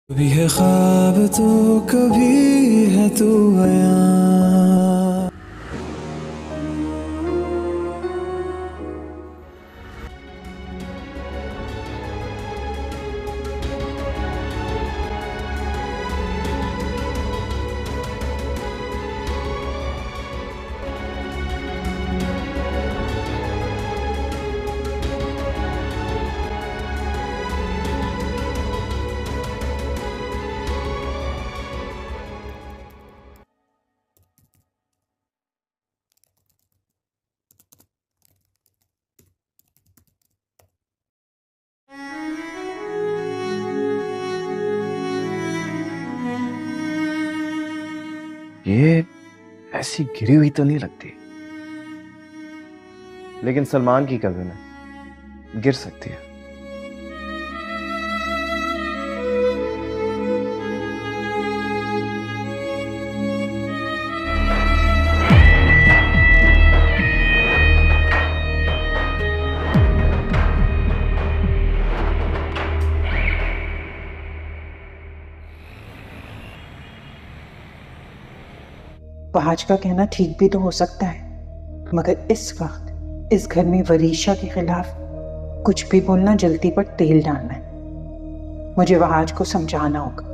کبھی ہے خواب تو کبھی ہے تو عیاں. یہ ایسی گری ہوئی تو نہیں لگتی، لیکن سلمان کی کزن ہے، گر سکتی ہے. فہد کا کہنا ٹھیک بھی تو ہو سکتا ہے، مگر اس وقت اس گھر میں وریشا کے خلاف کچھ بھی بولنا جلدی پر تیل ڈالنا ہے. مجھے فہد کو سمجھانا ہوگا،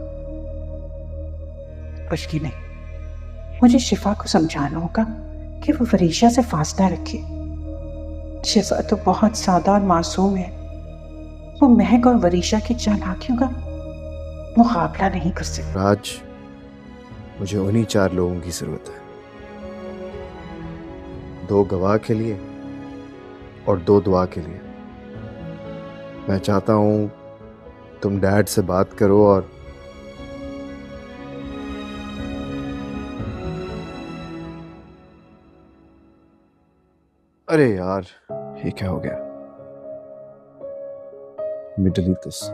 بلکہ نہیں، مجھے شفا کو سمجھانا ہوگا کہ وہ وریشا سے فاصلہ رکھے. شفا تو بہت سادہ اور معصوم ہے، وہ مہک اور وریشا کی چالاکیوں کا مقابلہ نہیں کر سکتی. راج، مجھے انہی 4 لوگوں کی ضرورت ہے، 2 گواہ کے لیے اور 2 دعا کے لیے. میں چاہتا ہوں تم ڈیڈ سے بات کرو اور ارے یار، یہ کیا ہو گیا؟ Delete this.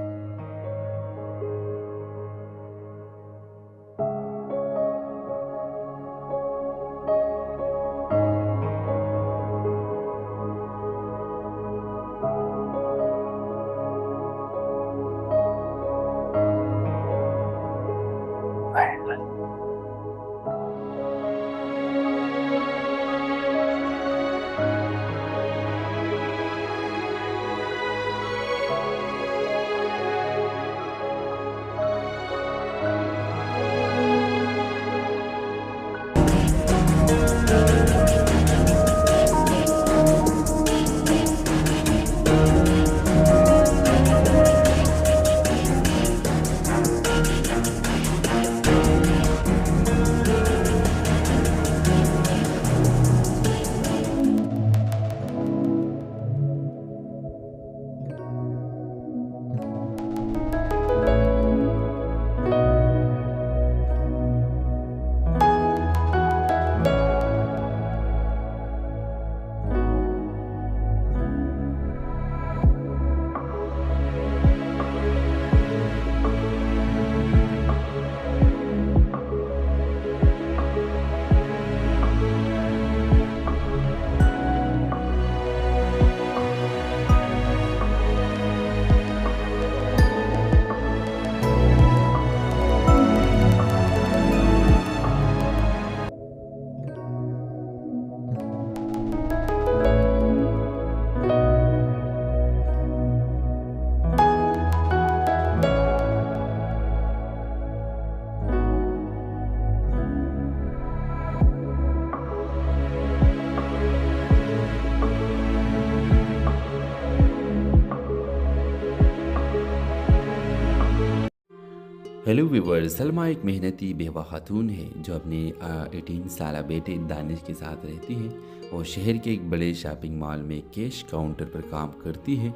ہیلو ویورز، سلمہ ایک محنتی بیوہ خاتون ہے جو اپنے 18 سالہ بیٹے دانش کے ساتھ رہتی ہے. وہ شہر کے ایک بڑے شاپنگ مال میں کیش کاؤنٹر پر کام کرتی ہے.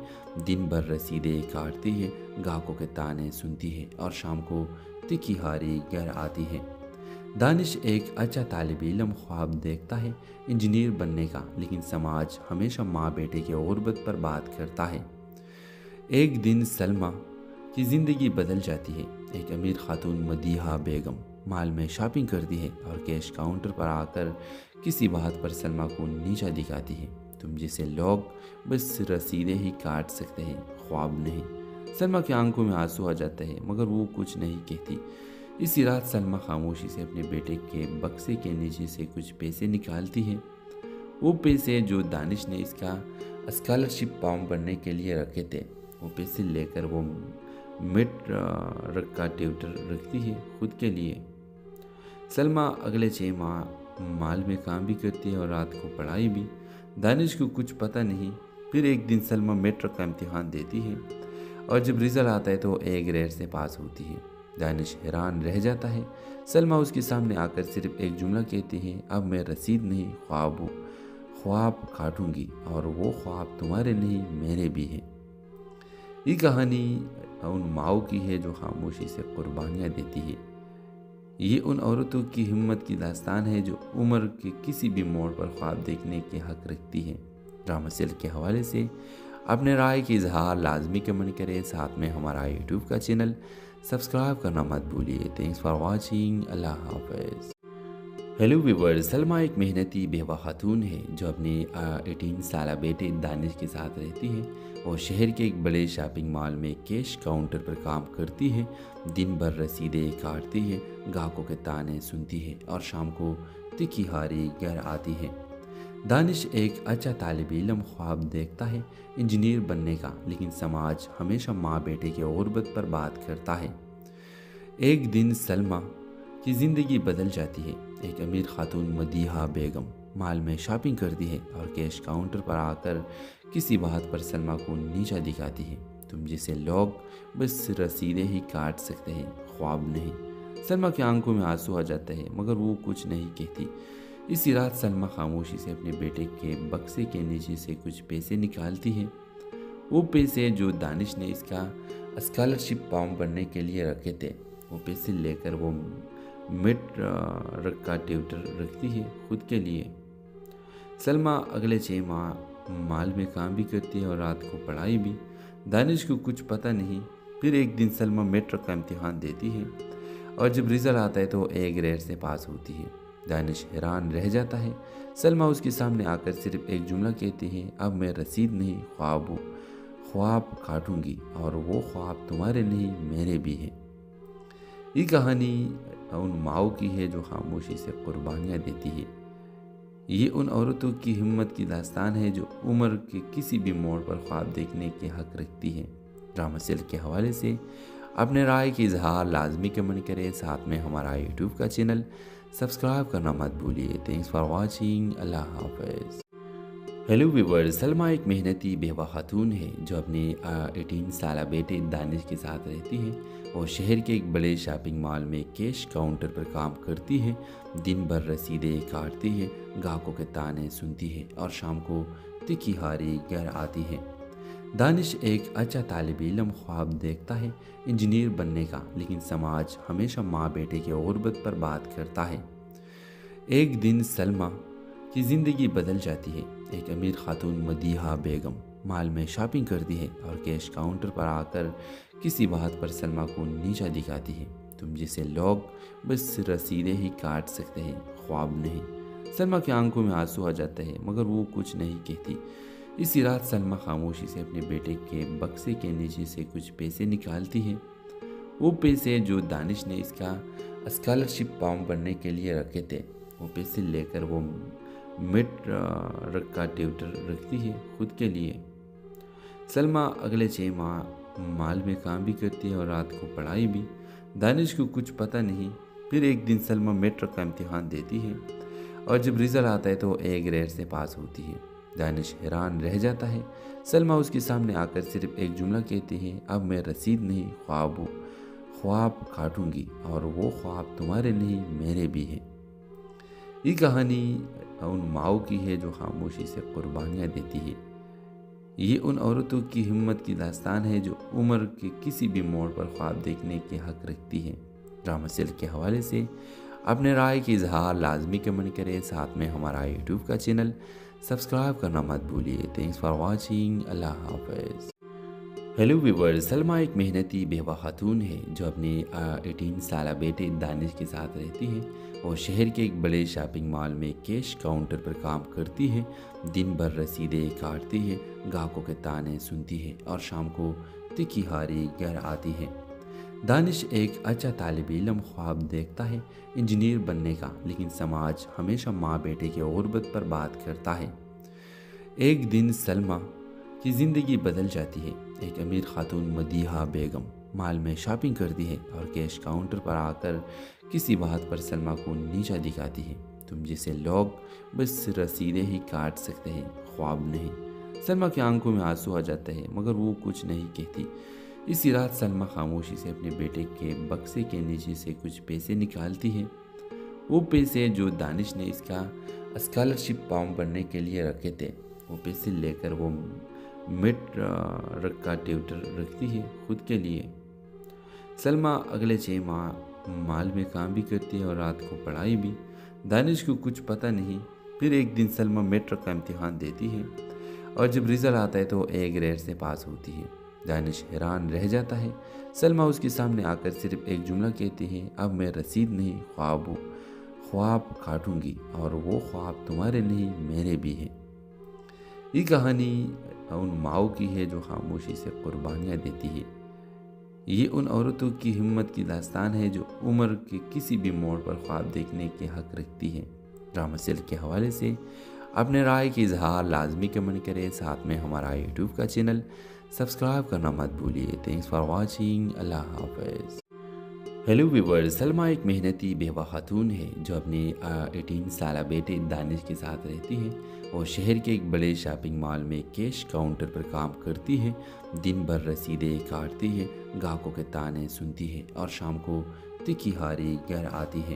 دن بھر رسیدیں کاٹتی ہے، گاہکوں کے تانے سنتی ہے اور شام کو تکھی ہاری گھر آتی ہے. دانش ایک اچھا طالب علم خواب دیکھتا ہے، انجینئر بننے کا، لیکن سماج ہمیشہ ماں بیٹے کی غربت پر بات کرتا ہے. ایک دن سلمہ کی زندگی بدل جاتی ہے. ایک امیر خاتون مدیحہ بیگم مال میں شاپنگ کرتی ہے اور کیش کاؤنٹر پر آ کر کسی بات پر سلمہ کو نیچا دکھاتی ہے. تم جیسے لوگ بس رسیدیں ہی کاٹ سکتے ہیں، خواب نہیں. سلمہ کی آنکھوں میں آنسو آ جاتا ہے مگر وہ کچھ نہیں کہتی۔ اسی رات سلمہ خاموشی سے اپنے بیٹے کے بکسے کے نیچے سے کچھ پیسے نکالتی ہے۔ وہ پیسے جو دانش نے اس کا اسکالرشپ فارم بھرنے کے لیے رکھے تھے، وہ پیسے لے کر وہ مڈ کا ٹیوٹر رکھتی ہے خود کے لیے۔ سلمہ اگلے 6 ماہ مال میں کام بھی کرتی ہے اور رات کو پڑھائی بھی۔ دانش کو کچھ پتہ نہیں۔ پھر ایک دن سلمہ میٹرک کا امتحان دیتی ہے اور جب رزلٹ آتا ہے تو وہ A گریڈ سے پاس ہوتی ہے۔ دانش حیران رہ جاتا ہے۔ سلمہ اس کے سامنے آ کر صرف ایک جملہ کہتی ہے، اب میں رسید نہیں خواب کاٹوں گی، اور وہ خواب تمہارے نہیں میرے بھی ہیں۔ یہ کہانی ان ماؤں کی ہے جو خاموشی سے قربانیاں دیتی ہے۔ یہ ان عورتوں کی ہمت کی داستان ہے جو عمر کے کسی بھی موڑ پر خواب دیکھنے کے حق رکھتی ہے۔ ڈرامہ سیل کے حوالے سے اپنے رائے کی اظہار لازمی کمنٹ کریں، ساتھ میں ہمارا یوٹیوب کا چینل سبسکرائب کرنا مت بھولیے۔ Thanks for watching. اللہ حافظ۔ ہیلو ویورز، سلمہ ایک محنتی بیوہ خاتون ہے جو اپنے 18 سالہ بیٹے دانش کے ساتھ رہتی ہے۔ وہ شہر کے ایک بڑے شاپنگ مال میں کیش کاؤنٹر پر کام کرتی ہے۔ دن بھر رسیدیں کاٹتی ہے، گاہکوں کے تانے سنتی ہے اور شام کو تکھی ہاری گھر آتی ہے۔ دانش ایک اچھا طالب علم خواب دیکھتا ہے انجینئر بننے کا، لیکن سماج ہمیشہ ماں بیٹے کی غربت پر بات کرتا ہے۔ ایک دن سلمہ کی زندگی بدل جاتی ہے۔ ایک امیر خاتون مدیحہ بیگم مال میں شاپنگ کرتی ہے اور کیش کاؤنٹر پر آ کر کسی بات پر سلمہ کو نیچا دکھاتی ہے۔ تم جیسے لوگ بس رسیدیں ہی کاٹ سکتے ہیں، خواب نہیں۔ سلمہ کی آنکھوں میں آنسو آ جاتا ہے مگر وہ کچھ نہیں کہتی۔ اسی رات سلمہ خاموشی سے اپنے بیٹے کے بکسے کے نیچے سے کچھ پیسے نکالتی ہے۔ وہ پیسے جو دانش نے اس کا اسکالرشپ فارم بھرنے کے لیے رکھے تھے، وہ پیسے لے کر وہ مڈ کا ٹیوٹر رکھتی ہے خود کے لیے۔ سلمہ اگلے 6 ماہ مال میں کام بھی کرتی ہے اور رات کو پڑھائی بھی۔ دانش کو کچھ پتہ نہیں۔ پھر ایک دن سلمہ میٹرک کا امتحان دیتی ہے اور جب رزلٹ آتا ہے تو وہ A گریڈ سے پاس ہوتی ہے۔ دانش حیران رہ جاتا ہے۔ سلمہ اس کے سامنے آ کر صرف ایک جملہ کہتی ہے، اب میں رسید نہیں خواب کاٹوں گی، اور وہ خواب تمہارے نہیں میرے بھی ہیں۔ یہ کہانی ان ماؤں کی ہے جو خاموشی سے قربانیاں دیتی ہے۔ یہ ان عورتوں کی ہمت کی داستان ہے جو عمر کے کسی بھی موڑ پر خواب دیکھنے کے حق رکھتی ہے۔ ڈرامہ سیل کے حوالے سے اپنے رائے کی اظہار لازمی کمنٹ کریں، ساتھ میں ہمارا یوٹیوب کا چینل سبسکرائب کرنا مت بھولیے۔ Thanks for watching. اللہ حافظ۔ ہیلو ویورز، سلمہ ایک محنتی بیوہ خاتون ہے جو اپنے 18 سالہ بیٹے دانش کے ساتھ رہتی ہے۔ وہ شہر کے ایک بڑے شاپنگ مال میں کیش کاؤنٹر پر کام کرتی ہے۔ دن بھر رسیدیں کاٹتی ہے، گاہکوں کے تانے سنتی ہے اور شام کو تکھی ہاری گھر آتی ہے۔ دانش ایک اچھا طالب علم خواب دیکھتا ہے انجینئر بننے کا، لیکن سماج ہمیشہ ماں بیٹے کی غربت پر بات کرتا ہے۔ ایک دن سلمہ کی زندگی بدل جاتی ہے۔ ایک امیر خاتون مدیحہ بیگم مال میں شاپنگ کرتی ہے اور کیش کاؤنٹر پر آ کر کسی بات پر سلمہ کو نیچا دکھاتی ہے۔ تم جیسے لوگ بس رسیدیں ہی کاٹ سکتے ہیں، خواب نہیں۔ سلمہ کی آنکھوں میں آنسو آ جاتا ہے مگر وہ کچھ نہیں کہتی۔ اسی رات سلمہ خاموشی سے اپنے بیٹے کے بکسے کے نیچے سے کچھ پیسے نکالتی ہے۔ وہ پیسے جو دانش نے اس کا اسکالرشپ فارم بھرنے کے لیے رکھے تھے، وہ پیسے لے کر وہ مڈ کا ٹیوٹر رکھتی ہے خود کے لیے۔ سلمہ اگلے 6 ماہ مال میں کام بھی کرتی ہے اور رات کو پڑھائی بھی۔ دانش کو کچھ پتہ نہیں۔ پھر ایک دن سلمہ میٹرک کا امتحان دیتی ہے اور جب رزلٹ آتا ہے تو وہ A گریڈ سے پاس ہوتی ہے۔ دانش حیران رہ جاتا ہے۔ سلمہ اس کے سامنے آ کر صرف ایک جملہ کہتی ہے، اب میں رسید نہیں خواب کاٹوں گی، اور وہ خواب تمہارے نہیں میرے بھی ہیں۔ یہ کہانی ان ماؤں کی ہے جو خاموشی سے قربانیاں دیتی ہے۔ یہ ان عورتوں کی ہمت کی داستان ہے جو عمر کے کسی بھی موڑ پر خواب دیکھنے کے حق رکھتی ہے۔ ڈرامہ سیل کے حوالے سے اپنے رائے کی اظہار لازمی کمنٹ کریں، ساتھ میں ہمارا یوٹیوب کا چینل سبسکرائب کرنا مت بھولیے۔ Thanks for watching. اللہ حافظ۔ ہیلو ویورز، سلمہ ایک محنتی بیوہ خاتون ہے جو اپنے 18 سالہ بیٹے دانش کے ساتھ رہتی ہے۔ وہ شہر کے ایک بڑے شاپنگ مال میں کیش کاؤنٹر پر کام کرتی ہے۔ دن بھر رسیدیں کاٹتی ہے، گاہکوں کے تانے سنتی ہے اور شام کو تیکھی ہاری گھر آتی ہے۔ دانش ایک اچھا طالب علم خواب دیکھتا ہے انجینئر بننے کا، لیکن سماج ہمیشہ ماں بیٹے کی غربت پر بات کرتا ہے۔ ایک دن سلمیٰ کی زندگی بدل جاتی ہے۔ ایک امیر خاتون مدیحہ بیگم مال میں شاپنگ کرتی ہے اور کیش کاؤنٹر پر آ کر کسی بات پر سلمیٰ کو نیچا دکھاتی ہے۔ تم جیسے لوگ بس رسیدیں ہی کاٹ سکتے ہیں، خواب نہیں۔ سلمیٰ کی آنکھوں میں آنسو آ جاتے ہیں مگر وہ کچھ نہیں کہتی۔ اسی رات سلمیٰ خاموشی سے اپنے بیٹے کے بکسے کے نیچے سے کچھ پیسے نکالتی ہے۔ وہ پیسے جو دانش نے اس کا اسکالرشپ فارم بھرنے کے لیے رکھے تھے، وہ پیسے لے کر وہ مڈ کا ٹیوٹر رکھتی ہے خود کے لیے۔ سلمیٰ اگلے 6 ماہ مال میں کام بھی کرتی ہے اور رات کو پڑھائی بھی۔ دانش کو کچھ پتہ نہیں۔ پھر ایک دن سلمیٰ میٹرک کا امتحان دیتی ہے اور جب رزلٹ آتا ہے تو اے گریڈ سے پاس ہوتی ہے۔ دانش حیران رہ جاتا ہے۔ سلمیٰ اس کے سامنے آ کر صرف ایک جملہ کہتی ہے، اب میں رسید نہیں، خواب کاٹوں گی، اور وہ خواب تمہارے نہیں میرے بھی ہیں۔ یہ کہانی ان ماؤں کی ہے جو خاموشی سے قربانیاں دیتی ہے۔ یہ ان عورتوں کی ہمت کی داستان ہے جو عمر کے کسی بھی موڑ پر خواب دیکھنے کے حق رکھتی ہے۔ ڈرامہ سیل کے حوالے سے اپنے رائے کی اظہار لازمی کمنٹ کریں، ساتھ میں ہمارا یوٹیوب کا چینل سبسکرائب کرنا مت بھولیے۔ تھینکس فار واچنگ، اللہ حافظ۔ ہیلو ویورز، سلمیٰ ایک محنتی بیوہ خاتون ہے جو اپنے 18 سالہ بیٹے دانش کے ساتھ رہتی ہے۔ وہ شہر کے ایک بڑے شاپنگ مال میں کیش کاؤنٹر پر کام کرتی ہے۔ دن بھر رسیدیں کاٹتی ہے، گاہکوں کے تانے سنتی ہے اور شام کو تیکھی ہاری گھر آتی ہے۔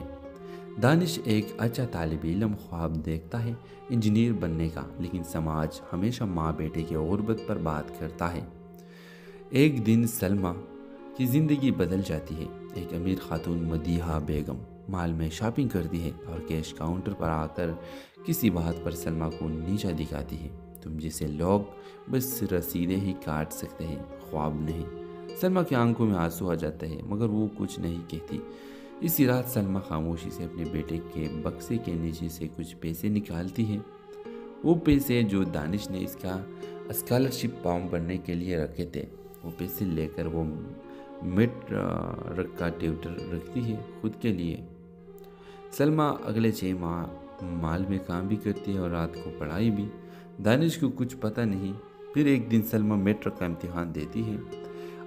دانش ایک اچھا طالب علم خواب دیکھتا ہے انجینئر بننے کا، لیکن سماج ہمیشہ ماں بیٹے کی غربت پر بات کرتا ہے۔ ایک دن سلمیٰ کی زندگی بدل جاتی ہے۔ ایک امیر خاتون مدیحہ بیگم مال میں شاپنگ کرتی ہے اور کیش کاؤنٹر پر آ کر کسی بات پر سلمیٰ کو نیچا دکھاتی ہے۔ تم جیسے لوگ بس رسیدیں ہی کاٹ سکتے ہیں، خواب نہیں۔ سلمیٰ کی آنکھوں میں آنسو آ جاتے ہیں مگر وہ کچھ نہیں کہتی۔ اسی رات سلمیٰ خاموشی سے اپنے بیٹے کے بکسے کے نیچے سے کچھ پیسے نکالتی ہے۔ وہ پیسے جو دانش نے اس کا اسکالرشپ فارم بھرنے کے لیے رکھے تھے، وہ پیسے لے کر وہ مڈ کا ٹیوٹر رکھتی ہے خود کے لیے۔ سلمیٰ اگلے 6 ماہ مال میں کام بھی کرتی ہے اور رات کو پڑھائی بھی۔ دانش کو کچھ پتہ نہیں۔ پھر ایک دن سلمیٰ میٹرک کا امتحان دیتی ہے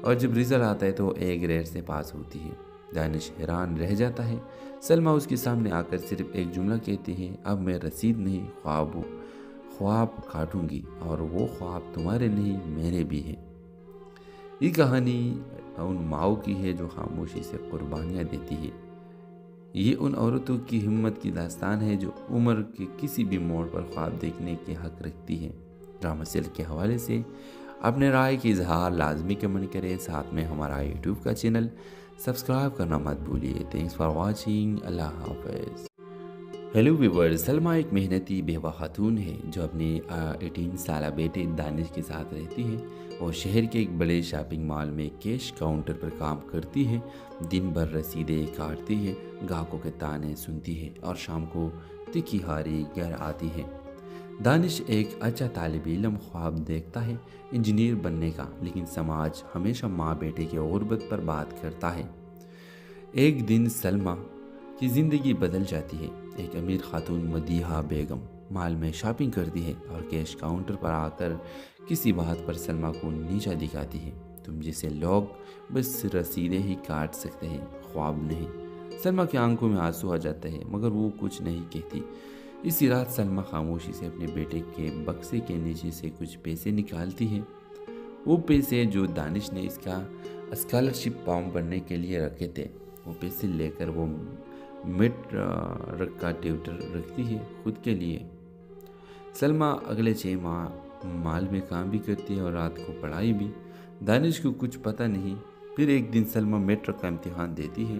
اور جب رزلٹ آتا ہے تو اے گریڈ سے پاس ہوتی ہے۔ دانش حیران رہ جاتا ہے۔ سلمیٰ اس کے سامنے آ کر صرف ایک جملہ کہتی ہے، اب میں رسید نہیں، خواب کاٹوں گی، اور وہ خواب تمہارے نہیں میرے بھی ہیں۔ یہ کہانی ان ماؤں کی ہے جو خاموشی سے قربانیاں دیتی ہے۔ یہ ان عورتوں کی ہمت کی داستان ہے جو عمر کے کسی بھی موڑ پر خواب دیکھنے کے حق رکھتی ہے۔ ڈرامہ سیل کے حوالے سے اپنے رائے کی اظہار لازمی کمنٹ کریں، ساتھ میں ہمارا یوٹیوب کا چینل سبسکرائب کرنا مت بھولیے۔ تھینکس فار واچنگ، اللہ حافظ۔ ہیلو ویورز، سلمیٰ ایک محنتی بیوہ خاتون ہے جو اپنے 18 سالہ بیٹے دانش کے ساتھ رہتی ہے۔ وہ شہر کے ایک بڑے شاپنگ مال میں کیش کاؤنٹر پر کام کرتی ہے۔ دن بھر رسیدیں کاٹتی ہے، گاہکوں کے تانے سنتی ہے اور شام کو تیکھی ہاری گھر آتی ہے۔ دانش ایک اچھا طالب علم خواب دیکھتا ہے انجینئر بننے کا، لیکن سماج ہمیشہ ماں بیٹے کی غربت پر بات کرتا ہے۔ ایک دن سلمیٰ کی زندگی بدل جاتی ہے۔ ایک امیر خاتون مدیحہ بیگم مال میں شاپنگ کرتی ہے اور کیش کاؤنٹر پر آ کر کسی بات پر سلمیٰ کو نیچا دکھاتی ہے۔ تم جیسے لوگ بس رسیدیں ہی کاٹ سکتے ہیں، خواب نہیں۔ سلمیٰ کی آنکھوں میں آنسو آ جاتے ہیں مگر وہ کچھ نہیں کہتی۔ اسی رات سلمیٰ خاموشی سے اپنے بیٹے کے بکسے کے نیچے سے کچھ پیسے نکالتی ہے۔ وہ پیسے جو دانش نے اس کا اسکالرشپ فارم بھرنے کے لیے رکھے تھے، وہ پیسے لے کر وہ مڈ کا ٹیوٹر رکھتی ہے خود کے لیے۔ سلمیٰ اگلے 6 ماہ مال میں کام بھی کرتی ہے اور رات کو پڑھائی بھی۔ دانش کو کچھ پتہ نہیں۔ پھر ایک دن سلمیٰ میٹرک کا امتحان دیتی ہے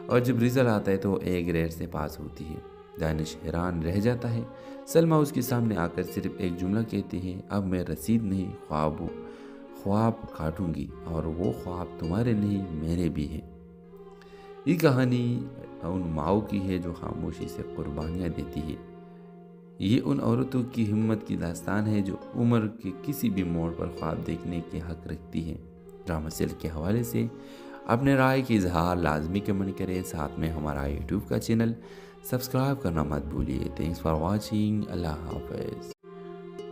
اور جب رزلٹ آتا ہے تو اے گریڈ سے پاس ہوتی ہے۔ دانش حیران رہ جاتا ہے۔ سلمیٰ اس کے سامنے آ کر صرف ایک جملہ کہتی ہے، اب میں رسید نہیں، خواب کاٹوں گی، اور وہ خواب تمہارے نہیں میرے بھی ہیں۔ یہ کہانی ان ماؤں کی ہے جو خاموشی سے قربانیاں دیتی ہے۔ یہ ان عورتوں کی ہمت کی داستان ہے جو عمر کے کسی بھی موڑ پر خواب دیکھنے کے حق رکھتی ہے۔ ڈرامہ سیل کے حوالے سے اپنے رائے کی اظہار لازمی کمنٹ کریں، ساتھ میں ہمارا یوٹیوب کا چینل سبسکرائب کرنا مت بھولیے۔ تھینکس فار واچنگ، اللہ حافظ۔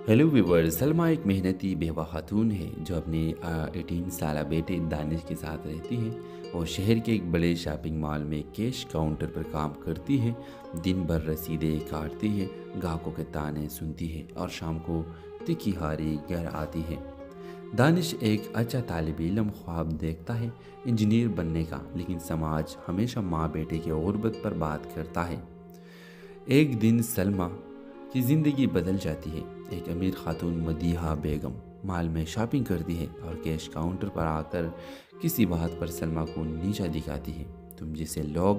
ہیلو ویورز، سلمہ ایک محنتی بیوہ خاتون ہے جو اپنے 18 سالہ بیٹے دانش کے ساتھ رہتی ہے۔ وہ شہر کے ایک بڑے شاپنگ مال میں کیش کاؤنٹر پر کام کرتی ہے۔ دن بھر رسیدیں کاٹتی ہے، گاہکوں کے تانے سنتی ہے اور شام کو تکھی ہاری گھر آتی ہے۔ دانش ایک اچھا طالب علم خواب دیکھتا ہے، انجینئر بننے کا، لیکن سماج ہمیشہ ماں بیٹے کے غربت پر بات کرتا ہے۔ ایک دن سلمہ کی زندگی بدل جاتی ہے۔ ایک امیر خاتون مدیحہ بیگم مال میں شاپنگ کرتی ہے اور کیش کاؤنٹر پر آ کر کسی بات پر سلمہ کو نیچا دکھاتی ہے۔ تم جیسے لوگ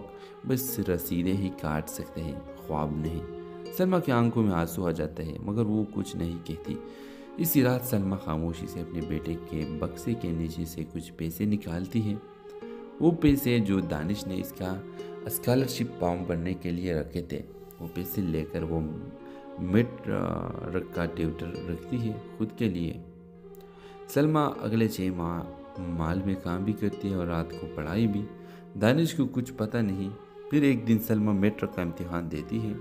بس رسیدیں ہی کاٹ سکتے ہیں، خواب نہیں۔ سلمہ کی آنکھوں میں آنسو آ جاتے ہیں مگر وہ کچھ نہیں کہتی۔ اسی رات سلمہ خاموشی سے اپنے بیٹے کے بکسے کے نیچے سے کچھ پیسے نکالتی ہے۔ وہ پیسے جو دانش نے اس کا اسکالرشپ فارم بھرنے کے لیے رکھے تھے۔ وہ پیسے لے کر وہ مڈ کا ٹیوٹر رکھتی ہے خود کے لیے۔ سلمہ اگلے 6 ماہ مال میں کام بھی کرتی ہے اور رات کو پڑھائی بھی۔ دانش کو کچھ پتہ نہیں۔ پھر ایک دن سلمہ میٹرک کا امتحان دیتی ہے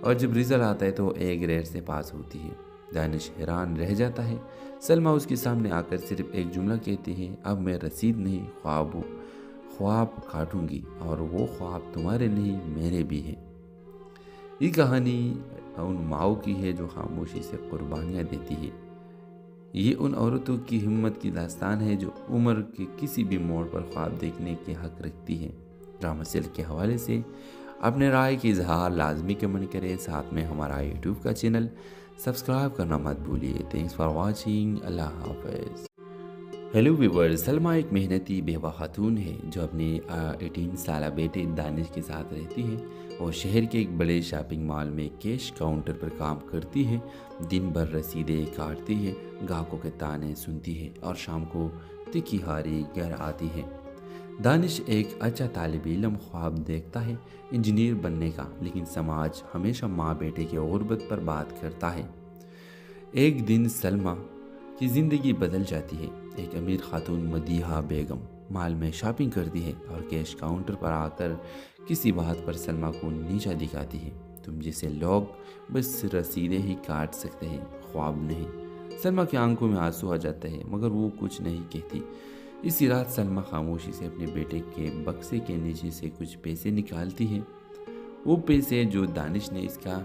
اور جب رزلٹ آتا ہے تو وہ A گریڈ سے پاس ہوتی ہے۔ دانش حیران رہ جاتا ہے۔ سلمہ اس کے سامنے آ کر صرف ایک جملہ کہتی ہے، اب میں رسید نہیں خواب کاٹوں گی، اور وہ خواب تمہارے نہیں میرے بھی ہیں۔ یہ کہانی ان ماؤں کی ہے جو خاموشی سے قربانیاں دیتی ہے۔ یہ ان عورتوں کی ہمت کی داستان ہے جو عمر کے کسی بھی موڑ پر خواب دیکھنے کے حق رکھتی ہے۔ ڈرامہ سیل کے حوالے سے اپنے رائے کی اظہار لازمی کمنٹ کریں، ساتھ میں ہمارا یوٹیوب کا چینل سبسکرائب کرنا مت بھولیے۔ تھینکس فار واچنگ، اللہ حافظ۔ ہیلو ویورز، سلمہ ایک محنتی بیوہ خاتون ہے جو اپنے 18 سالہ بیٹے دانش کے ساتھ رہتی ہے۔ وہ شہر کے ایک بڑے شاپنگ مال میں کیش کاؤنٹر پر کام کرتی ہے۔ دن بھر رسیدیں کاٹتی ہے، گاہکوں کے تانے سنتی ہے اور شام کو تکھی ہاری گھر آتی ہے۔ دانش ایک اچھا طالب علم خواب دیکھتا ہے، انجینئر بننے کا، لیکن سماج ہمیشہ ماں بیٹے کے غربت پر بات کرتا ہے۔ ایک دن سلمہ کی زندگی بدل جاتی ہے۔ ایک امیر خاتون مدیحہ بیگم مال میں شاپنگ کرتی ہے اور کیش کاؤنٹر پر آ کر کسی بات پر سلمہ کو نیچا دکھاتی ہے۔ تم جیسے لوگ بس رسیدیں ہی کاٹ سکتے ہیں، خواب نہیں۔ سلمہ کی آنکھوں میں آنسو آ جاتے ہیں مگر وہ کچھ نہیں کہتی۔ اسی رات سلمہ خاموشی سے اپنے بیٹے کے بکسے کے نیچے سے کچھ پیسے نکالتی ہے۔ وہ پیسے جو دانش نے اس کا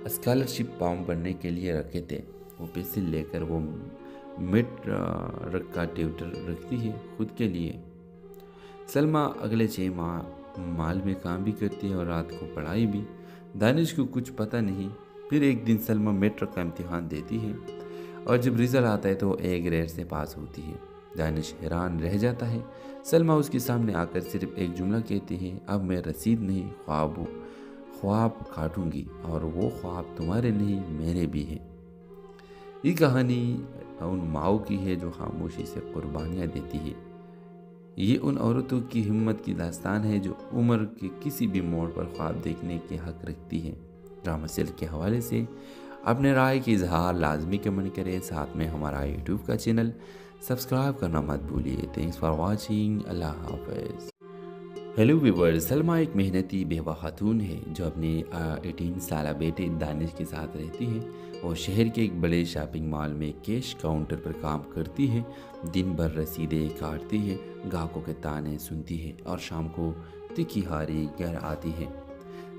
اسکالرشپ فارم بھرنے کے لیے رکھے تھے۔ وہ پیسے لے کر وہ مڈ کا ٹیوٹر رکھتی ہے خود کے لیے۔ سلمہ اگلے 6 ماہ مال میں کام بھی کرتی ہے اور رات کو پڑھائی بھی۔ دانش کو کچھ پتہ نہیں۔ پھر ایک دن سلمہ میٹرک کا امتحان دیتی ہے اور جب رزلٹ آتا ہے تو A گریڈ سے پاس ہوتی ہے۔ دانش حیران رہ جاتا ہے۔ سلمہ اس کے سامنے آ کر صرف ایک جملہ کہتی ہے، اب میں رسید نہیں خواب کاٹوں گی، اور وہ خواب تمہارے نہیں میرے بھی ہیں۔ یہ کہانی ان ماؤں کی ہے جو خاموشی سے قربانیاں دیتی ہے۔ یہ ان عورتوں کی ہمت کی داستان ہے جو عمر کے کسی بھی موڑ پر خواب دیکھنے کے حق رکھتی ہے۔ ڈرامہ سیل کے حوالے سے اپنے رائے کی اظہار لازمی کمنٹ کریں، ساتھ میں ہمارا یوٹیوب کا چینل سبسکرائب کرنا مت بھولیے۔ تھینکس فار واچنگ، اللہ حافظ۔ ہیلو ویورز، سلمہ ایک محنتی بیوہ خاتون ہے جو اپنے 18 سالہ بیٹے دانش کے ساتھ رہتی ہے۔ وہ شہر کے ایک بڑے شاپنگ مال میں کیش کاؤنٹر پر کام کرتی ہے۔ دن بھر رسیدیں کاٹتی ہے، گاہکوں کے تانے سنتی ہے اور شام کو تکھی ہاری گھر آتی ہے۔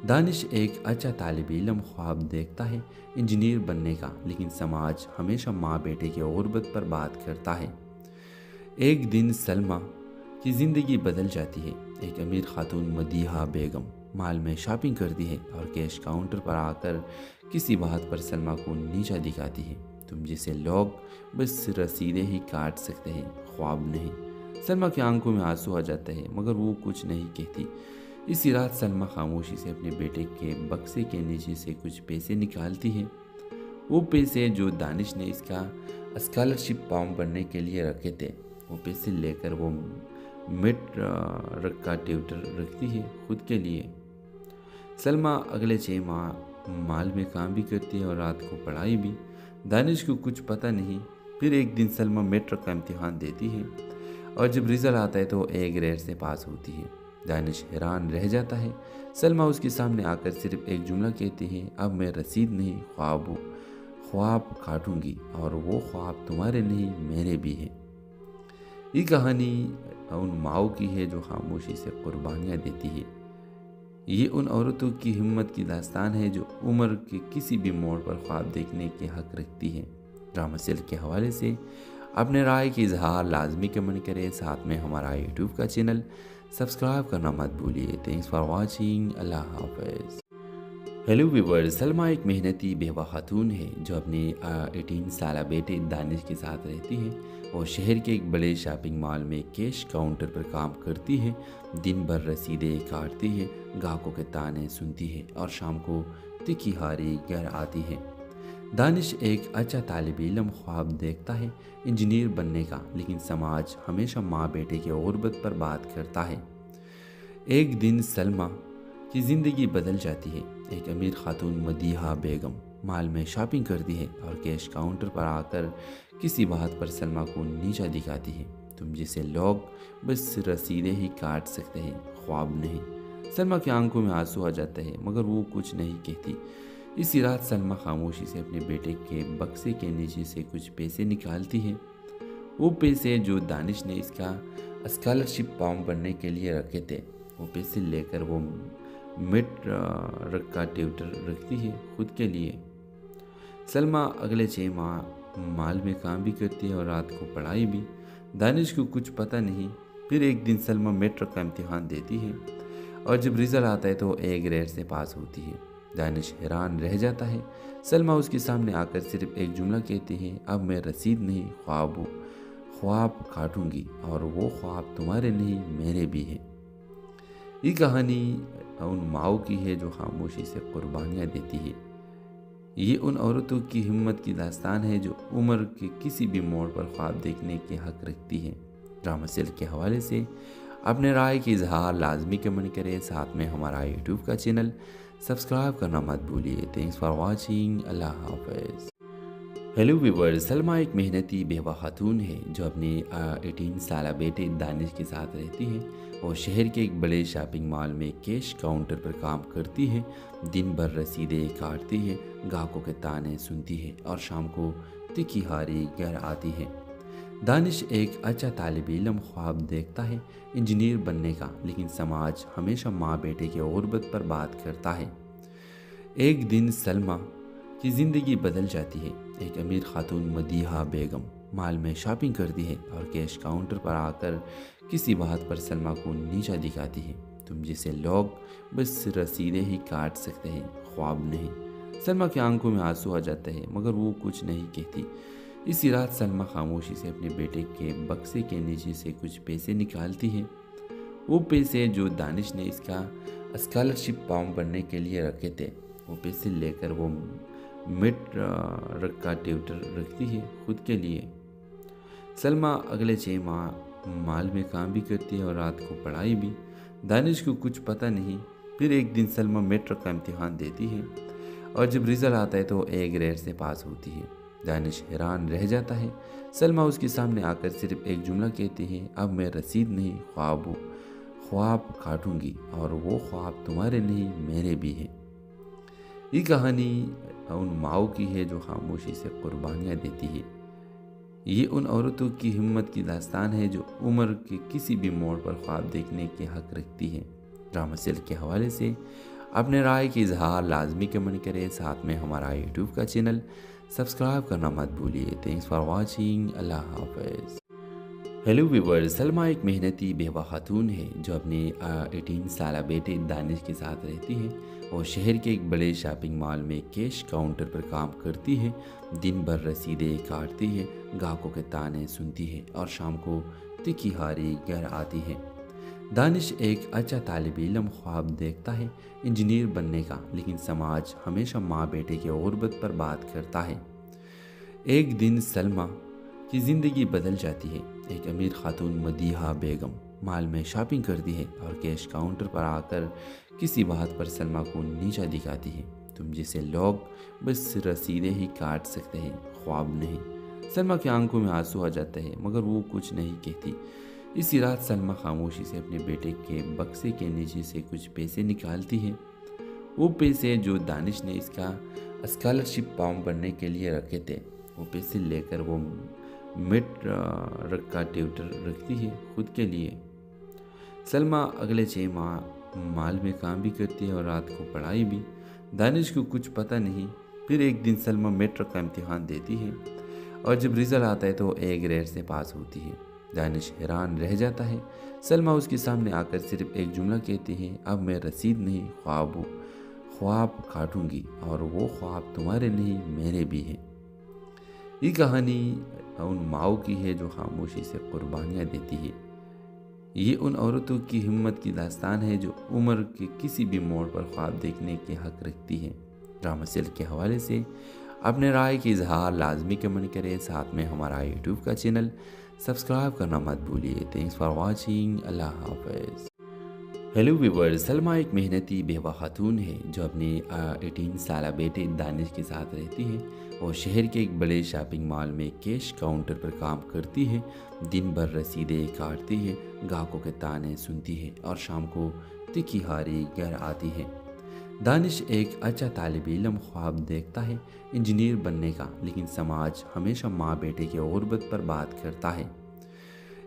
دانش ایک اچھا طالب علم خواب دیکھتا ہے، انجینئر بننے کا، لیکن سماج ہمیشہ ماں بیٹے کے غربت پر بات کرتا ہے۔ ایک دن سلمہ کی زندگی بدل جاتی ہے۔ ایک امیر خاتون مدیحہ بیگم مال میں شاپنگ کرتی ہے اور کیش کاؤنٹر پر آ کر کسی بات پر سلمہ کو نیچا دکھاتی ہے۔ تم جیسے لوگ بس رسیدیں ہی کاٹ سکتے ہیں، خواب نہیں۔ سلمہ کی آنکھوں میں آنسو آ جاتے ہیں مگر وہ کچھ نہیں کہتی۔ اسی رات سلمہ خاموشی سے اپنے بیٹے کے بکسے کے نیچے سے کچھ پیسے نکالتی ہے۔ وہ پیسے جو دانش نے اس کا اسکالرشپ فارم بھرنے کے لیے رکھے تھے۔ وہ پیسے لے کر وہ مڈ کا ٹیوٹر رکھتی ہے خود کے لیے۔ سلمہ اگلے 6 ماہ مال میں کام بھی کرتی ہے اور رات کو پڑھائی بھی۔ دانش کو کچھ پتہ نہیں۔ پھر ایک دن سلمہ میٹرک کا امتحان دیتی ہے اور جب رزلٹ آتا ہے تو اے گریڈ سے پاس ہوتی ہے۔ دانش حیران رہ جاتا ہے۔ سلمیٰ اس کے سامنے آ کر صرف ایک جملہ کہتی ہے، اب میں رسید نہیں خواب کاٹوں گی، اور وہ خواب تمہارے نہیں میرے بھی ہیں۔ یہ کہانی ان ماؤں کی ہے جو خاموشی سے قربانیاں دیتی ہے۔ یہ ان عورتوں کی ہمت کی داستان ہے جو عمر کے کسی بھی موڑ پر خواب دیکھنے کے حق رکھتی ہے۔ ڈرامہ سیل کے حوالے سے اپنے رائے کی اظہار لازمی کمنٹ کریں، ساتھ میں ہمارا یوٹیوب کا چینل سبسکرائب کرنا مت بھولیے۔ تھینکس فار واچنگ، اللہ حافظ۔ ہیلو ویورز، سلمیٰ ایک محنتی بیوہ خاتون ہے جو اپنے 18 سالہ بیٹے دانش کے ساتھ رہتی ہے۔ وہ شہر کے ایک بڑے شاپنگ مال میں کیش کاؤنٹر پر کام کرتی ہے۔ دن بھر رسیدیں کاٹتی ہے، گاہکوں کے تانے سنتی ہے اور شام کو تکھی ہاری گھر آتی ہے۔ دانش ایک اچھا طالب علم خواب دیکھتا ہے، انجینئر بننے کا، لیکن سماج ہمیشہ ماں بیٹے کی غربت پر بات کرتا ہے۔ ایک دن سلمیٰ کی زندگی بدل جاتی ہے۔ ایک امیر خاتون مدیحہ بیگم مال میں شاپنگ کرتی ہے اور کیش کاؤنٹر پر آ کر کسی بات پر سلمیٰ کو نیچا دکھاتی ہے۔ تم جیسے لوگ بس رسیدیں ہی کاٹ سکتے ہیں، خواب نہیں۔ سلمیٰ کی آنکھوں میں آنسو آ جاتے ہیں مگر وہ کچھ نہیں کہتی۔ اسی رات سلمیٰ خاموشی سے اپنے بیٹے کے بکسے کے نیچے سے کچھ پیسے نکالتی ہے۔ وہ پیسے جو دانش نے اس کا اسکالرشپ فارم بھرنے کے لیے رکھے تھے۔ وہ پیسے لے کر وہ مڈ کا ٹیوٹر رکھتی ہے خود کے لیے۔ سلمیٰ اگلے 6 ماہ مال میں کام بھی کرتی ہے اور رات کو پڑھائی بھی۔ دانش کو کچھ پتہ نہیں۔ پھر ایک دن سلمیٰ میٹرک کا امتحان دیتی ہے اور جب رزلٹ آتا ہے تو اے گریڈ سے پاس ہوتی ہے۔ دانش حیران رہ جاتا ہے۔ سلمیٰ اس کے سامنے آ کر صرف ایک جملہ کہتی ہے، اب میں رسید نہیں خواب کاٹوں گی، اور وہ خواب تمہارے نہیں میرے بھی ہیں۔ یہ کہانی ان ماؤں کی ہے جو خاموشی سے قربانیاں دیتی ہے۔ یہ ان عورتوں کی ہمت کی داستان ہے جو عمر کے کسی بھی موڑ پر خواب دیکھنے کے حق رکھتی ہے۔ ڈرامہ سیل کے حوالے سے اپنے رائے کی اظہار لازمی کمنٹ کریں، ساتھ میں ہمارا یوٹیوب کا چینل سبسکرائب کرنا مت بھولیے۔ تھینکس فار واچنگ، اللہ حافظ۔ ہیلو ویورز، سلمیٰ ایک محنتی بیوہ خاتون ہے جو اپنے 18 سالہ بیٹے دانش کے ساتھ رہتی ہے۔ وہ شہر کے ایک بڑے شاپنگ مال میں کیش کاؤنٹر پر کام کرتی ہے۔ دن بھر رسیدیں کاٹتی ہے، گاہکوں کے تانے سنتی ہے اور شام کو تکھی ہاری گھر آتی ہے۔ دانش ایک اچھا طالب علم خواب دیکھتا ہے، انجینئر بننے کا، لیکن سماج ہمیشہ ماں بیٹے کی غربت پر بات کرتا ہے۔ ایک دن سلمیٰ کی زندگی بدل جاتی ہے۔ ایک امیر خاتون مدیحہ بیگم مال میں شاپنگ کرتی ہے اور کیش کاؤنٹر پر آ کر کسی بات پر سلمیٰ کو نیچا دکھاتی ہے۔ تم جیسے لوگ بس رسیدیں ہی کاٹ سکتے ہیں، خواب نہیں۔ سلمیٰ کی آنکھوں میں آنسو آ جاتے ہیں مگر وہ کچھ نہیں کہتی۔ اسی رات سلمیٰ خاموشی سے اپنے بیٹے کے بکسے کے نیچے سے کچھ پیسے نکالتی ہے۔ وہ پیسے جو دانش نے اس کا اسکالرشپ فارم بھرنے کے لیے رکھے تھے۔ وہ پیسے لے کر وہ مڈ کا ٹیوٹر رکھتی ہے خود کے لیے۔ سلمیٰ اگلے 6 ماہ مال میں کام بھی کرتی ہے اور رات کو پڑھائی بھی۔ دانش کو کچھ پتہ نہیں۔ پھر ایک دن سلمیٰ میٹرک کا امتحان دیتی ہے اور جب رزلٹ آتا ہے تو اے گریڈ سے پاس ہوتی ہے۔ دانش حیران رہ جاتا ہے۔ سلمیٰ اس کے سامنے آ کر صرف ایک جملہ کہتی ہے، اب میں رسید نہیں خواب کاٹوں گی، اور وہ خواب تمہارے نہیں میرے بھی ہیں۔ یہ کہانی ان ماؤں کی ہے جو خاموشی سے قربانیاں دیتی ہے۔ یہ ان عورتوں کی ہمت کی داستان ہے جو عمر کے کسی بھی موڑ پر خواب دیکھنے کے حق رکھتی ہے۔ ڈرامہ سیل کے حوالے سے اپنے رائے کی اظہار لازمی کمنٹ کریں، ساتھ میں ہمارا یوٹیوب کا چینل سبسکرائب کرنا مت بھولیے۔ تھینکس فار واچنگ، اللہ حافظ۔ ہیلو ویورز، سلمیٰ ایک محنتی بیوہ خاتون ہے جو اپنے 18 سالہ بیٹے دانش کے ساتھ رہتی ہے۔ وہ شہر کے ایک بڑے شاپنگ مال میں کیش کاؤنٹر پر کام کرتی ہے۔ دن بھر رسیدیں کاٹتی ہے، گاہکوں کے تانے سنتی ہے اور شام کو تکھی ہاری گھر آتی ہے۔ دانش ایک اچھا طالب علم خواب دیکھتا ہے، انجینئر بننے کا، لیکن سماج ہمیشہ ماں بیٹے کی غربت پر بات کرتا ہے۔ ایک دن سلمیٰ کی زندگی بدل جاتی ہے۔ ایک امیر خاتون مدیحہ بیگم مال میں شاپنگ کرتی ہے اور کیش کاؤنٹر پر آ کر کسی بات پر سلمیٰ کو نیچا دکھاتی ہے۔ تم جیسے لوگ بس رسیدیں ہی کاٹ سکتے ہیں، خواب نہیں۔ سلمیٰ کی آنکھوں میں آنسو آ جاتے ہیں مگر وہ کچھ نہیں کہتی۔ اسی رات سلمہ خاموشی سے اپنے بیٹے کے بکسے کے نیچے سے کچھ پیسے نکالتی ہے۔ وہ پیسے جو دانش نے اس کا اسکالرشپ فارم بھرنے کے لیے رکھے تھے، وہ پیسے لے کر وہ مڈ کا ٹیوٹر رکھتی ہے خود کے لیے۔ سلمہ اگلے 6 ماہ مال میں کام بھی کرتی ہے اور رات کو پڑھائی بھی۔ دانش کو کچھ پتہ نہیں۔ پھر ایک دن سلمہ میٹرک کا امتحان دیتی ہے اور جب رزلٹ آتا ہے تو A گریڈ سے پاس ہوتی ہے۔ دانش حیران رہ جاتا ہے۔ سلمہ اس کے سامنے آ کر صرف ایک جملہ کہتی ہے، اب میں رسید نہیں خواب کاٹوں گی، اور وہ خواب تمہارے نہیں میرے بھی ہیں۔ یہ کہانی ان ماؤں کی ہے جو خاموشی سے قربانیاں دیتی ہے۔ یہ ان عورتوں کی ہمت کی داستان ہے جو عمر کے کسی بھی موڑ پر خواب دیکھنے کے حق رکھتی ہے۔ ڈرامہ سیل کے حوالے سے اپنے رائے کی اظہار لازمی کمنٹ کریں، ساتھ میں ہمارا یوٹیوب کا چینل سبسکرائب کرنا مت بھولیے۔ تھینکس فار واچنگ، اللہ حافظ۔ ہیلو ویورز، سلمہ ایک محنتی بیوہ خاتون ہے جو اپنے 18 سالہ بیٹے دانش کے ساتھ رہتی ہے۔ وہ شہر کے ایک بڑے شاپنگ مال میں کیش کاؤنٹر پر کام کرتی ہے۔ دن بھر رسیدیں کاٹتی ہے، گاہکوں کے تانے سنتی ہے اور شام کو تکھی ہاری گھر آتی ہے۔ دانش ایک اچھا طالب علم خواب دیکھتا ہے انجینئر بننے کا، لیکن سماج ہمیشہ ماں بیٹے کی غربت پر بات کرتا ہے۔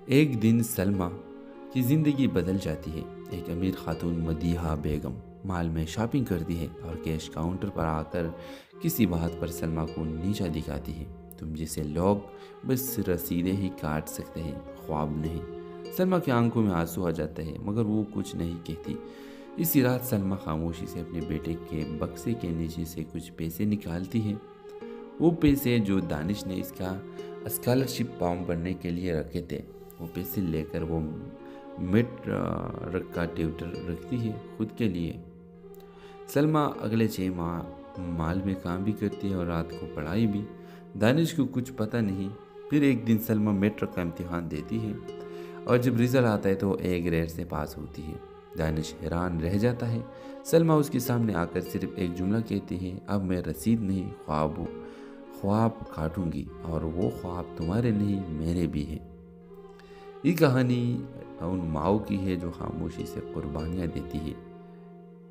ایک دن سلمہ کی زندگی بدل جاتی ہے۔ ایک امیر خاتون مدیحہ بیگم مال میں شاپنگ کرتی ہے اور کیش کاؤنٹر پر آ کر کسی بات پر سلمہ کو نیچا دکھاتی ہے۔ تم جیسے لوگ بس رسیدیں ہی کاٹ سکتے ہیں، خواب نہیں۔ سلمہ کی آنکھوں میں آنسو آ جاتے ہیں مگر وہ کچھ نہیں کہتی۔ اسی رات سلمہ خاموشی سے اپنے بیٹے کے بکسے کے نیچے سے کچھ پیسے نکالتی ہے۔ وہ پیسے جو دانش نے اس کا اسکالرشپ فارم بھرنے کے لیے رکھے تھے، وہ پیسے لے کر وہ مڈ کا ٹیوٹر رکھتی ہے خود کے لیے۔ سلمہ اگلے 6 ماہ مال میں کام بھی کرتی ہے اور رات کو پڑھائی بھی۔ دانش کو کچھ پتہ نہیں۔ پھر ایک دن سلمہ میٹرک کا امتحان دیتی ہے اور جب رزلٹ آتا ہے تو A گریڈ سے پاس ہوتی ہے۔ دانش حیران رہ جاتا ہے۔ سلمہ اس کے سامنے آ کر صرف ایک جملہ کہتی ہے، اب میں رسید نہیں خواب کاٹوں گی، اور وہ خواب تمہارے نہیں میرے بھی ہیں۔ یہ کہانی ان ماؤں کی ہے جو خاموشی سے قربانیاں دیتی ہے۔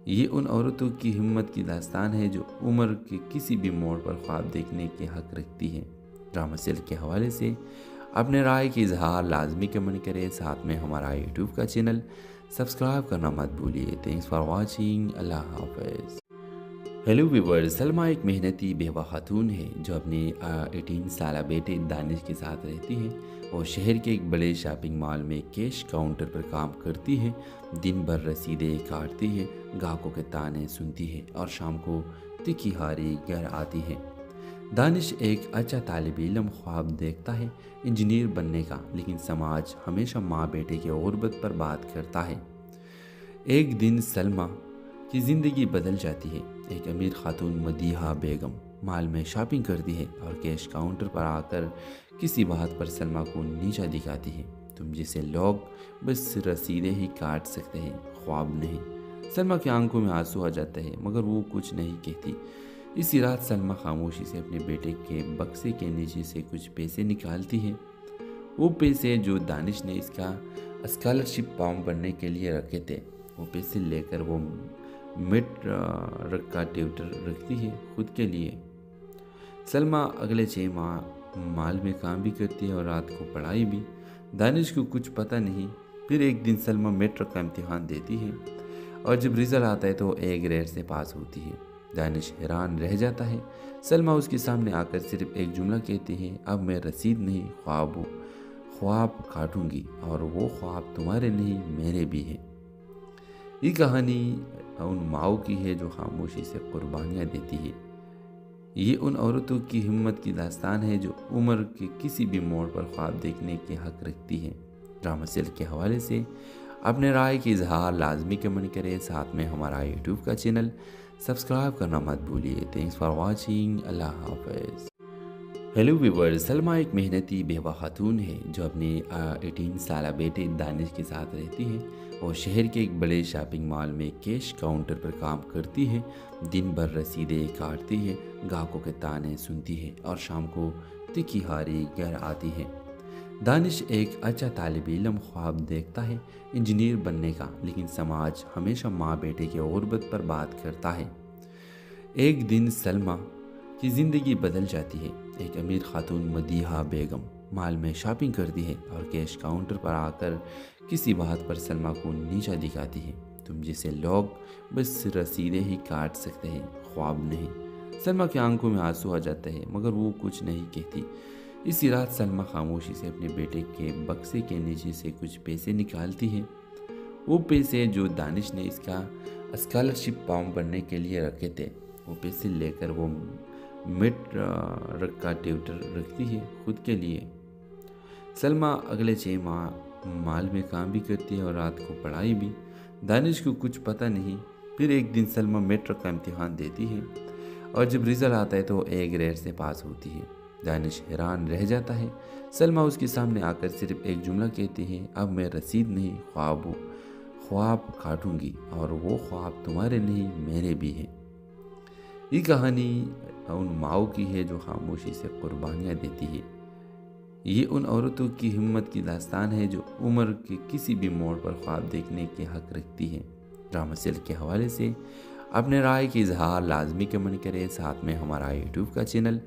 یہ ان عورتوں کی ہمت کی داستان ہے جو عمر کے کسی بھی موڑ پر خواب دیکھنے کے حق رکھتی ہے۔ ڈرامہ سیل کے حوالے سے اپنے رائے کی اظہار لازمی کمنٹ کریں، ساتھ میں ہمارا یوٹیوب کا چینل سبسکرائب کرنا مت بھولیے۔ تھینکس فار واچنگ، اللہ حافظ۔ ہیلو ویورز، سلمہ ایک محنتی بیوہ خاتون ہے جو اپنے 18 سالہ بیٹے دانش کے ساتھ رہتی ہے۔ وہ شہر کے ایک بڑے شاپنگ مال میں کیش کاؤنٹر پر کام کرتی ہے۔ دن بھر رسیدیں کاٹتی ہے، گاہکوں کے تانے سنتی ہے اور شام کو تکھی ہاری گھر آتی ہے۔ دانش ایک اچھا طالب علم خواب دیکھتا ہے انجینئر بننے کا، لیکن سماج ہمیشہ ماں بیٹے کی غربت پر بات کرتا ہے۔ ایک دن سلمہ کی زندگی بدل جاتی ہے۔ ایک امیر خاتون مدیحہ بیگم مال میں شاپنگ کرتی ہے اور کیش کاؤنٹر پر آ کر کسی بات پر سلمہ کو نیچا دکھاتی ہے۔ تم جیسے لوگ بس رسیدیں ہی کاٹ سکتے ہیں، خواب نہیں۔ سلمہ کی آنکھوں میں آنسو آ جاتے ہیں مگر وہ کچھ نہیں کہتی۔ اسی رات سلمہ خاموشی سے اپنے بیٹے کے بکسے کے نیچے سے کچھ پیسے نکالتی ہے۔ وہ پیسے جو دانش نے اس کا اسکالرشپ فارم بھرنے کے لیے رکھے تھے، وہ پیسے لے کر وہ مڈ کا ٹیوٹر رکھتی ہے خود کے لیے۔ سلمہ اگلے 6 ماہ مال میں کام بھی کرتی ہے اور رات کو پڑھائی بھی۔ دانش کو کچھ پتہ نہیں۔ پھر ایک دن سلمہ میٹرک کا امتحان دیتی ہے اور جب رزلٹ آتا ہے تو A گریڈ سے پاس ہوتی ہے۔ دانش حیران رہ جاتا ہے۔ سلمہ اس کے سامنے آ کر صرف ایک جملہ کہتی ہے، اب میں رسید نہیں خواب کاٹوں گی، اور وہ خواب تمہارے نہیں میرے بھی ہیں۔ یہ کہانی ان ماؤں کی ہے جو خاموشی سے قربانیاں دیتی ہے۔ یہ ان عورتوں کی ہمت کی داستان ہے جو عمر کے کسی بھی موڑ پر خواب دیکھنے کے حق رکھتی ہے۔ ڈرامہ سیل کے حوالے سے اپنے رائے کی اظہار لازمی کمنٹ کریں، ساتھ میں ہمارا یوٹیوب کا چینل سبسکرائب کرنا مت بھولیے۔ تھینکس فار واچنگ، اللہ حافظ۔ ہیلو ویورز، سلمہ ایک محنتی بیوہ خاتون ہے جو اپنے 18 سالہ بیٹے دانش کے ساتھ رہتی ہے۔ وہ شہر کے ایک بڑے شاپنگ مال میں کیش کاؤنٹر پر کام کرتی ہے۔ دن بھر رسیدیں کاٹتی ہے، گاہکوں کے تانے سنتی ہے اور شام کو تکھی ہاری گھر آتی ہے۔ دانش ایک اچھا طالب علم خواب دیکھتا ہے انجینئر بننے کا، لیکن سماج ہمیشہ ماں بیٹے کی غربت پر بات کرتا ہے۔ ایک دن سلمیٰ کی زندگی بدل جاتی ہے۔ ایک امیر خاتون مدیحہ بیگم مال میں شاپنگ کرتی ہے اور کیش کاؤنٹر پر آ کر کسی بات پر سلمیٰ کو نیچا دکھاتی ہے۔ تم جیسے لوگ بس رسیدیں ہی کاٹ سکتے ہیں، خواب نہیں۔ سلمیٰ کی آنکھوں میں آنسو آ جاتے ہیں مگر وہ کچھ نہیں کہتی۔ اسی رات سلمیٰ خاموشی سے اپنے بیٹے کے بکسے کے نیچے سے کچھ پیسے نکالتی ہے۔ وہ پیسے جو دانش نے اس کا اسکالرشپ فارم بننے کے لیے رکھے تھے، وہ پیسے لے کر وہ مڈ کا ٹیوٹر رکھتی ہے خود کے لیے۔ سلمیٰ اگلے 6 ماہ مال میں کام بھی کرتی ہے اور رات کو پڑھائی بھی۔ دانش کو کچھ پتہ نہیں۔ پھر ایک دن سلمیٰ میٹرک کا امتحان دیتی ہے اور جب رزلٹ آتا ہے تو وہ A گریڈ سے پاس ہوتی ہے۔ دانش حیران رہ جاتا ہے۔ سلمیٰ اس کے سامنے آ کر صرف ایک جملہ کہتی ہے، اب میں رسید نہیں خواب کاٹوں گی، اور وہ خواب تمہارے نہیں میرے بھی ہیں۔ یہ کہانی ان ماؤں کی ہے جو خاموشی سے قربانیاں دیتی ہے۔ یہ ان عورتوں کی ہمت کی داستان ہے جو عمر کے کسی بھی موڑ پر خواب دیکھنے کے حق رکھتی ہے۔ ڈرامہ سیل کے حوالے سے اپنے رائے کی اظہار لازمی کمنٹ کریں، ساتھ میں ہمارا یوٹیوب کا چینل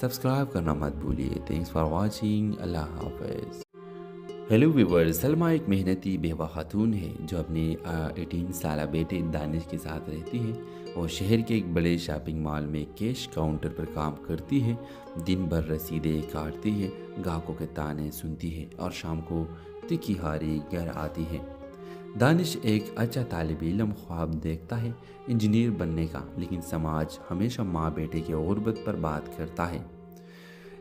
سبسکرائب کرنا مت بھولیے۔ Thanks for watching. اللہ حافظ۔ ہیلو ویورز، سلمیٰ ایک محنتی بیوہ خاتون ہے جو اپنے 18 سالہ بیٹے دانش کے ساتھ رہتی ہے۔ وہ شہر کے ایک بڑے شاپنگ مال میں کیش کاؤنٹر پر کام کرتی ہے۔ دن بھر رسیدیں کاٹتی ہے، گاہکوں کے تانے سنتی ہے اور شام کو تیکھی ہاری گھر آتی ہے۔ دانش ایک اچھا طالب علم خواب دیکھتا ہے انجینئر بننے کا، لیکن سماج ہمیشہ ماں بیٹے کی غربت پر بات کرتا ہے۔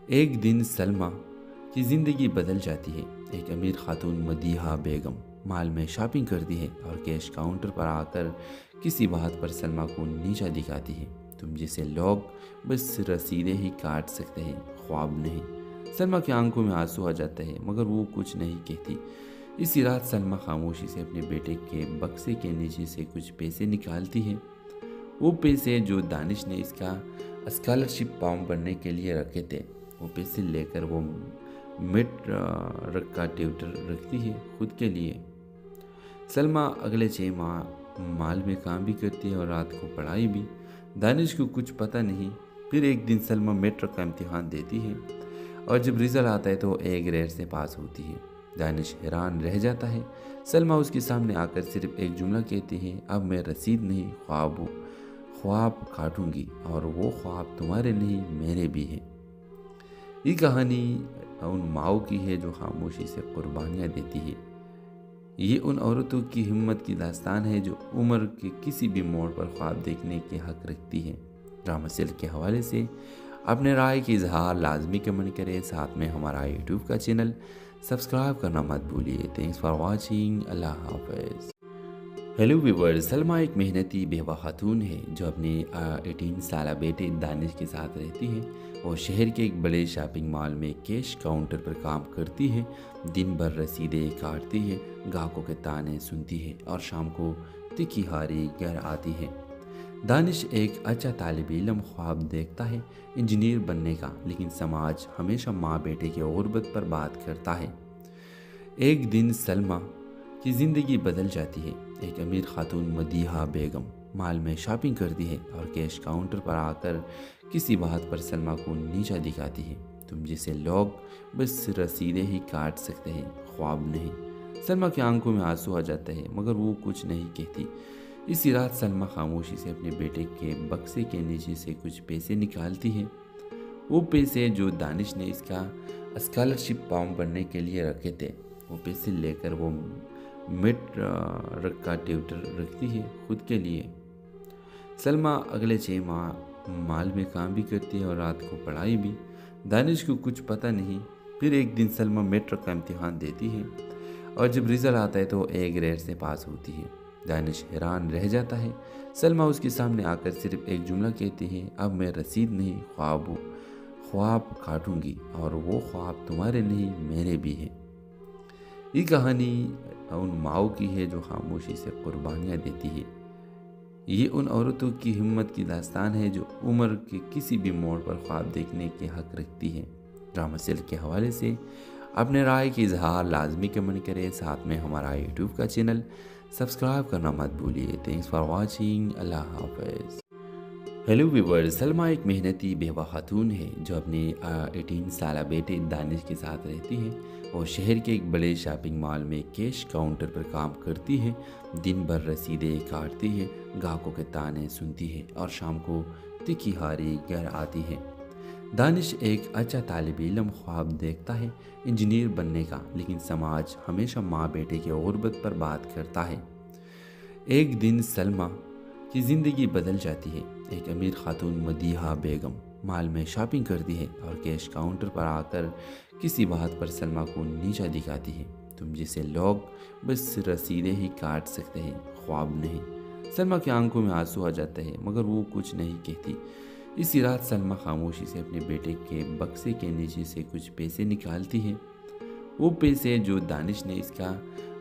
ایک دن سلمیٰ کی زندگی بدل جاتی ہے۔ ایک امیر خاتون مدیحہ بیگم مال میں شاپنگ کرتی ہے اور کیش کاؤنٹر پر آ کر کسی بات پر سلمیٰ کو نیچا دکھاتی ہے۔ تم جیسے لوگ بس رسیدیں ہی کاٹ سکتے ہیں، خواب نہیں۔ سلمیٰ کی آنکھوں میں آنسو آ جاتے ہیں مگر وہ کچھ نہیں کہتی۔ اسی رات سلمیٰ خاموشی سے اپنے بیٹے کے بکسے کے نیچے سے کچھ پیسے نکالتی ہے۔ وہ پیسے جو دانش نے اس کا اسکالرشپ فارم بننے کے لیے رکھے تھے، وہ پیسے لے کر وہ مڈ کا ٹیوٹر رکھتی ہے خود کے لیے۔ سلمیٰ اگلے 6 ماہ مال میں کام بھی کرتی ہے اور رات کو پڑھائی بھی۔ دانش کو کچھ پتہ نہیں۔ پھر ایک دن سلمیٰ میٹرک کا امتحان دیتی ہے اور جب رزلٹ آتا ہے تو A گریڈ سے پاس ہوتی ہے۔ دانش حیران رہ جاتا ہے۔ سلمیٰ اس کے سامنے آ کر صرف ایک جملہ کہتی ہے، اب میں رسید نہیں خواب کاٹوں گی، اور وہ خواب تمہارے نہیں میرے بھی ہیں۔ یہ کہانی ان ماؤں کی ہے جو خاموشی سے قربانیاں دیتی ہے۔ یہ ان عورتوں کی ہمت کی داستان ہے جو عمر کے کسی بھی موڑ پر خواب دیکھنے کے حق رکھتی ہے۔ ڈرامہ سیل کے حوالے سے اپنے رائے کی اظہار لازمی کمنٹ کریں، ساتھ میں ہمارا یوٹیوب کا چینل سبسکرائب کرنا مت بھولیے۔ Thanks for watching. اللہ حافظ۔ ہیلو ویورز، سلمیٰ ایک محنتی بیوہ خاتون ہے جو اپنے 18 سالہ بیٹے دانش کے ساتھ رہتی ہے۔ وہ شہر کے ایک بڑے شاپنگ مال میں کیش کاؤنٹر پر کام کرتی ہے۔ دن بھر رسیدیں کاٹتی ہے، گاہکوں کے تانے سنتی ہے اور شام کو تیکھی ہاری گھر آتی ہے۔ دانش ایک اچھا طالب علم خواب دیکھتا ہے انجینئر بننے کا، لیکن سماج ہمیشہ ماں بیٹے کی غربت پر بات کرتا ہے۔ ایک دن سلمیٰ کی زندگی بدل جاتی ہے۔ ایک امیر خاتون مدیحہ بیگم مال میں شاپنگ کرتی ہے اور کیش کاؤنٹر پر آ کر کسی بات پر سلمیٰ کو نیچا دکھاتی ہے۔ تم جیسے لوگ بس رسیدیں ہی کاٹ سکتے ہیں، خواب نہیں۔ سلمیٰ کی آنکھوں میں آنسو آ جاتے ہیں مگر وہ کچھ نہیں کہتی۔ اسی رات سلمیٰ خاموشی سے اپنے بیٹے کے بکسے کے نیچے سے کچھ پیسے نکالتی ہے۔ وہ پیسے جو دانش نے اس کا اسکالرشپ فارم بننے کے لیے رکھے تھے، وہ پیسے لے کر وہ مڈ کا ٹیوٹر رکھتی ہے خود کے لیے۔ سلمیٰ اگلے 6 ماہ مال میں کام بھی کرتی ہے اور رات کو پڑھائی بھی۔ دانش کو کچھ پتہ نہیں۔ پھر ایک دن سلمیٰ میٹرک کا امتحان دیتی ہے اور جب رزلٹ آتا ہے تو A گریڈ سے پاس ہوتی ہے۔ دانش حیران رہ جاتا ہے۔ سلمیٰ اس کے سامنے آ کر صرف ایک جملہ کہتی ہے، اب میں رسید نہیں خواب کاٹوں گی، اور وہ خواب تمہارے نہیں میرے بھی ہیں۔ یہ کہانی ان ماؤں کی ہے جو خاموشی سے قربانیاں دیتی ہے۔ یہ ان عورتوں کی ہمت کی داستان ہے جو عمر کے کسی بھی موڑ پر خواب دیکھنے کے حق رکھتی ہے۔ ڈرامہ سیل کے حوالے سے اپنے رائے کی اظہار لازمی کمنٹ کریں، ساتھ میں ہمارا یوٹیوب کا چینل سبسکرائب کرنا مت بھولیے۔ تھینکس فار واچنگ، اللہ حافظ۔ ہیلو ویورز، سلمیٰ ایک محنتی بیوہ خاتون ہے جو اپنے 18 سالہ بیٹے دانش کے ساتھ رہتی ہے۔ وہ شہر کے ایک بڑے شاپنگ مال میں کیش کاؤنٹر پر کام کرتی ہے۔ دن بھر رسیدیں کاٹتی ہے، گاہکوں کے تانے سنتی ہے اور شام کو تکھی ہاری گھر آتی ہے۔ دانش ایک اچھا طالب علم خواب دیکھتا ہے، انجینئر بننے کا، لیکن سماج ہمیشہ ماں بیٹے کی غربت پر بات کرتا ہے۔ ایک دن سلمیٰ کی زندگی بدل جاتی ہے۔ ایک امیر خاتون مدیحہ بیگم مال میں شاپنگ کرتی ہے اور کیش کاؤنٹر پر آ کر کسی بات پر سلمیٰ کو نیچا دکھاتی ہے۔ تم جسے لوگ بس رسیدیں ہی کاٹ سکتے ہیں، خواب نہیں۔ سلمیٰ کی آنکھوں میں آنسو آ جاتے ہیں مگر وہ کچھ نہیں کہتی۔ اسی رات سلمیٰ خاموشی سے اپنے بیٹے کے بکسے کے نیچے سے کچھ پیسے نکالتی ہے۔ وہ پیسے جو دانش نے اس کا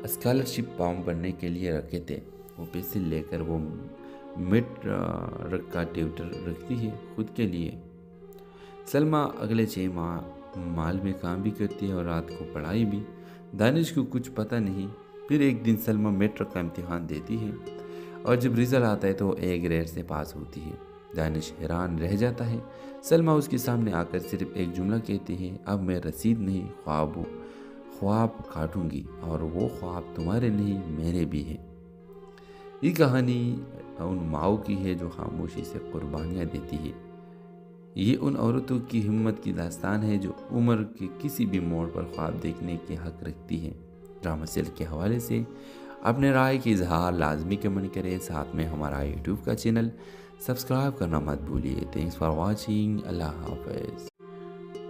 اسکالرشپ فارم بھرنے کے لیے رکھے تھے، وہ پیسے لے کر وہ مڈ رکھا ٹیوٹر رکھتی ہے خود کے لیے۔ سلمیٰ اگلے 6 ماہ مال میں کام بھی کرتی ہے اور رات کو پڑھائی بھی۔ دانش کو کچھ پتہ نہیں۔ پھر ایک دن سلمیٰ میٹرک کا امتحان دیتی ہے اور جب رزلٹ آتا ہے تو اے گریڈ سے پاس ہوتی ہے۔ دانش حیران رہ جاتا ہے۔ سلمیٰ اس کے سامنے آ کر صرف ایک جملہ کہتی ہے، اب میں رسید نہیں خواب کاٹوں گی، اور وہ خواب تمہارے نہیں میرے بھی ہیں۔ یہ کہانی ان ماؤں کی ہے جو خاموشی سے قربانیاں دیتی ہے۔ یہ ان عورتوں کی ہمت کی داستان ہے جو عمر کے کسی بھی موڑ پر خواب دیکھنے کے حق رکھتی ہے۔ ڈرامہ سیل کے حوالے سے اپنے رائے کی اظہار لازمی کمنٹ کریں، ساتھ میں ہمارا یوٹیوب کا چینل سبسکرائب کرنا مت بھولیے۔ تھینکس فار واچنگ، اللہ حافظ۔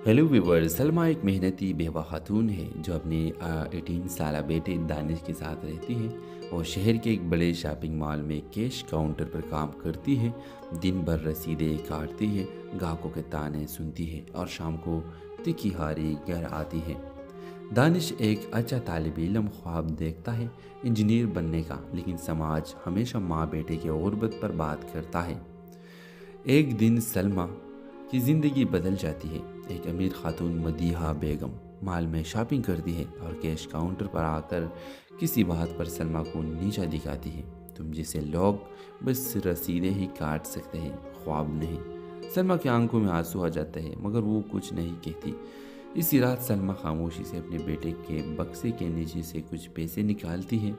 ہیلو ویورز، سلمیٰ ایک محنتی بیوہ خاتون ہے جو اپنے 18 سالہ بیٹے دانش کے ساتھ رہتی ہے۔ وہ شہر کے ایک بڑے شاپنگ مال میں کیش کاؤنٹر پر کام کرتی ہے۔ دن بھر رسیدیں کاٹتی ہے، گاہکوں کے تانے سنتی ہے اور شام کو تکھی ہاری گھر آتی ہے۔ دانش ایک اچھا طالب علم خواب دیکھتا ہے، انجینئر بننے کا، لیکن سماج ہمیشہ ماں بیٹے کی غربت پر بات کرتا ہے۔ ایک دن سلمیٰ کی زندگی بدل جاتی ہے۔ ایک امیر خاتون مدیحہ بیگم مال میں شاپنگ کرتی ہے اور کیش کاؤنٹر پر آ کر کسی بات پر سلمیٰ کو نیچا دکھاتی ہے۔ تم جسے لوگ بس رسیدیں ہی کاٹ سکتے ہیں، خواب نہیں۔ سلمیٰ کی آنکھوں میں آنسو آ جاتے ہیں مگر وہ کچھ نہیں کہتی۔ اسی رات سلمیٰ خاموشی سے اپنے بیٹے کے بکسے کے نیچے سے کچھ پیسے نکالتی ہے۔